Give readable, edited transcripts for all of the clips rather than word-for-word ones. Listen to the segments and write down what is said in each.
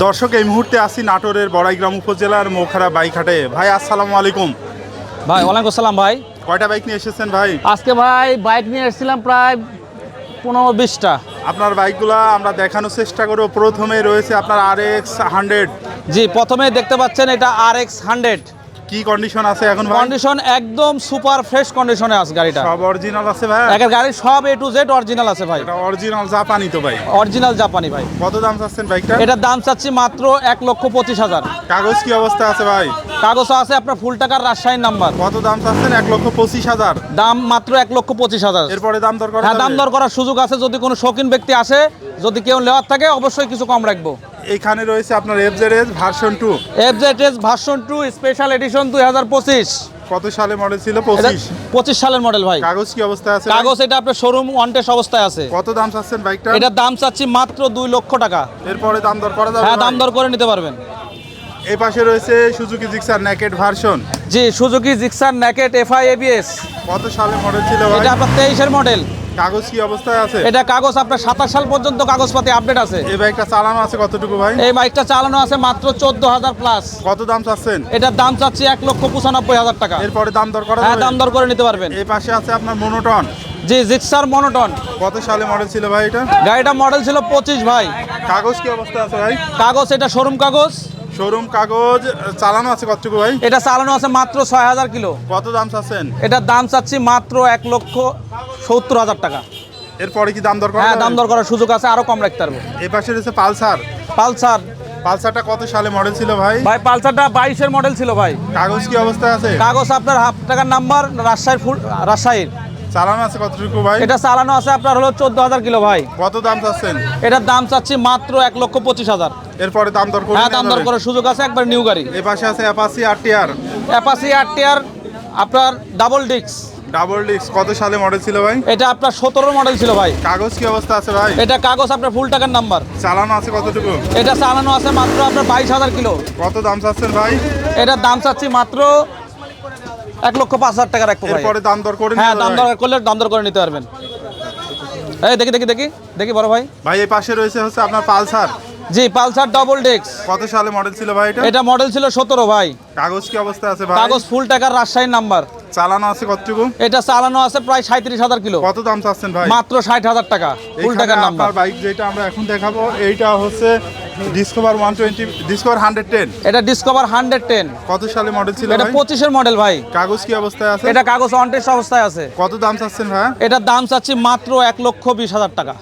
দর্শক এই মুহূর্তে আছি নাটোরের বড়াইগ্রাম উপজেলার মোখারা বাইক হাটে। ভাই আসসালামু আলাইকুম। ভাই ওয়ালাইকুম আসসালাম। ভাই কয়টা বাইক নিয়ে এসেছেন ভাই? আজকে ভাই বাইক নিয়ে এসেছিলাম প্রায় 15-20টা। আপনার বাইকগুলো আমরা দেখানোর চেষ্টা করব। প্রথমে রয়েছে আপনার RX 100। জি, প্রথমে দেখতে পাচ্ছেন এটা RX 100। কি কন্ডিশন আছে এখন ভাই? কন্ডিশন একদম সুপার ফ্রেশ কন্ডিশনে আছে গাড়িটা। সব অরিজিনাল আছে ভাই? একের গাড়ি সব A to Z অরিজিনাল আছে ভাই। এটা অরিজিনাল জাপানি তো ভাই? অরিজিনাল জাপানি ভাই। কত দাম চাচ্ছেন বাইকটা? এটার দাম চাচ্ছি মাত্র 1,25,000। কাগজ কি অবস্থা আছে ভাই? কাগজও আছে আপনার ফুল টাকার রাজশাহীর নাম্বার। কত দাম চাচ্ছেন? 1,25,000। দাম মাত্র 1,25,000। এরপরে দাম দর করা হ্যাঁ, যাবে? দাম দর করার সুযোগ আছে। যদি কোনো শৌখিন ব্যক্তি আসে, যদি কেউ নেওয়ার থাকে, অবশ্যই কিছু কম রাখবো। এইখানে রয়েছে আপনার FZS version 2। FZS version 2 special edition 2025। কত সালে মডেল ছিল? এটা 25। 25 সালের মডেল ভাই। কাগজ কি অবস্থা আছে? কাগজ এটা আপনার শোরুম ওয়ান্টেড অবস্থায় আছে। কত দাম চাচ্ছেন বাইকটা? এটার দাম চাচ্ছি মাত্র 2 লক্ষ টাকা। এরপরে দাম দর করা যাবে? হ্যাঁ, ভাই? দাম দর করে নিতে পারবেন। এই পাশে রয়েছে সুজুকি জিক্সার নেকেড ভার্সন। জি, Suzuki Gixxer naked FI ABS। কত সালে মডেল ছিল ভাই? এটা আপনার 23-এর মডেল। কাগজ কি অবস্থায় আছে? এটা কাগজ আপনার 27 সাল পর্যন্ত কাগজপাতি আপডেট আছে। এই বাইকটা চালানো আছে কতটুকু ভাই? এই বাইকটা চালানো আছে মাত্র 14,000 প্লাস। কত দাম চাচ্ছেন? এটার দাম চাচ্ছি 1,95,000 টাকা। এরপরে দাম দর করা হ্যাঁ, যাবে? দাম দর করে নিতে পারবেন। এই পাশে আছে আপনার মনোটন। জি, জিক্সার মনোটন। কত সালে মডেল ছিল ভাই এটা? গাড়িটা মডেল ছিল 25 ভাই। কাগজ কি অবস্থা আছে ভাই? কাগজ এটা শোরুম কাগজ। শোরুম কাগজ। চালানো আছে কতটুকু ভাই? এটা চালানো আছে মাত্র 6,000 কিলো। কত দাম চাচ্ছেন? এটার দাম চাচ্ছি মাত্র 1,70,000 টাকা। এরপরে কি দাম দর করা হ্যাঁ, যাবে? দাম দর করার সুযোগ আছে, আরো কম রাখতে পারবো। এই পাশে রয়েছে পালসার। পালসার। পালসারটা কত সালে মডেল ছিল ভাই? ভাই পালসারটা 22-এর মডেল ছিল ভাই। কাগজ কি অবস্থায় আছে? কাগজ আপনার হাফ টাকার নাম্বার, রাজশাহীর। চালানো আছে কতটুকু ভাই? এটা চালানো আছে আপনার হলো 14,000 কিলো ভাই। কত দাম চাচ্ছেন? এটার দাম চাচ্ছি মাত্র 1,25,000। এরপরে দাম দর করে হ্যাঁ, দাম নেওয়া দর যাবে? করার সুযোগ আছে, একবার নিউ গাড়ি। এই পাশে আছে অ্যাপাচি RTR। অ্যাপাচি RTR আপনার ডাবল ডিস্ক। ডাবল ডিস্ক কত সালে মডেল ছিল ভাই? এটা আপনার 17 মডেল ছিল ভাই। কাগজ কি অবস্থা আছে ভাই? এটা কাগজ আপনার ফুল টাকার নাম্বার। চালানো আছে কতটুকু? এটা চালানো আছে মাত্র আপনার 22,000 কিলো। কত দাম চাচ্ছেন ভাই? এটার দাম চাচ্ছি মাত্র 1,05,000 টাকা রাখবো ভাই। এরপরে দাম দর করে হ্যাঁ, নিতে দাম হবে? দর করলে দাম দর করে নিতে পারবেন। এই দেখি বড় ভাই। ভাই এই পাশে রয়েছে হচ্ছে আপনার পালসার। জি, পালসার ডাবল ডিস্ক। কত সালে মডেল ছিল ভাই এটা? এটা মডেল ছিল 17 ভাই। কাগজ কি অবস্থা আছে ভাই? কাগজ ফুল টাকার রাজশাহীর নাম্বার। চালানো আছে কতটুকু? এটা চালানো আছে প্রায় 37,000 কিলো। কত দাম চাচ্ছেন ভাই? মাত্র 60,000 টাকা ফুল এইখানে টাকার নাম্বার। আপনার বাইক যেটা আমরা এখন দেখাবো এইটা হচ্ছে ডিসকভার 110। এটা ডিসকভার 110। কত সালে মডেল ছিল এটা ভাই? 25-এর মডেল ভাই। কাগজ কি অবস্থায় আছে? এটা কাগজ ওয়ান্টেড অবস্থায় আছে। কত দাম চাচ্ছেন ভাই? এটার দাম চাচ্ছি মাত্র 1,20,000 টাকা।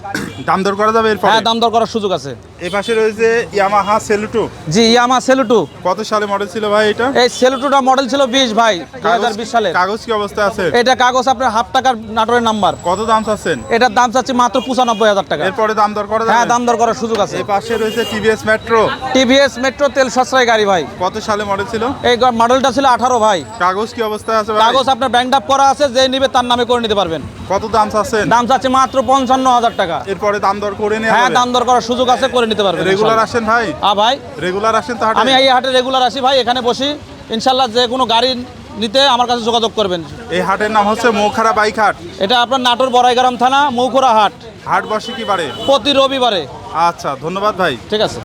দাম দর করা যাবে এরপর? হ্যাঁ, দাম দর করার সুযোগ আছে। এই পাশে রয়েছে ইয়ামাহা সেলুটো। জি, ইয়ামা সেলুটু। কত সালে মডেল ছিল ভাই এটা? এই সেলুটুটা মডেল ছিল 20 ভাই, 2020 সালে। কাগজ কি অবস্থায় আছে? এটা কাগজ আপনার হাফ টাকার নাটোরের নাম্বার। কত দাম চাচ্ছেন? এটার দাম চাচ্ছি মাত্র 95,000 টাকা। এরপরে দাম দর করা হ্যাঁ, যাবে? দাম দর করার সুযোগ আছে। এই পাশে রয়েছে TVS মেট্রো। টিভিএস মেট্রো তেল সাশ্রয় গাড়ি ভাই। কত সালে মডেল ছিল? এই মডেলটা ছিল 18 ভাই। কাগজ কি অবস্থায় আছে ভাই? কাগজ আপনার ব্যাংক আপ করা আছে, যে নিবে তার নামে করে নিতে পারবেন। কত দাম চাচ্ছেন? দাম চাচ্ছি মাত্র 55,000 টাকা। এরপরে দাম দর করে নিয়ে হ্যাঁ, দাম দর করার সুযোগ আছে, করে নিতে পারবেন। রেগুলার আসেন ভাই? ভাই রেগুলার আসেন তো হাটে? আমি এই হাটে রেগুলার আসি ভাই, এখানে বসি। ইনশাল্লাহ যে কোনো গাড়ি নিতে আমার কাছে যোগাযোগ করবেন। এই হাটের নাম হচ্ছে মোখারা বাইক হাট। এটা আপনার নাটোর বড়াইগ্রাম থানা মৌখুড়া হাট। হাট বসে কি বারে? প্রতি রবিবারে। আচ্ছা, ধন্যবাদ ভাই। ঠিক আছে।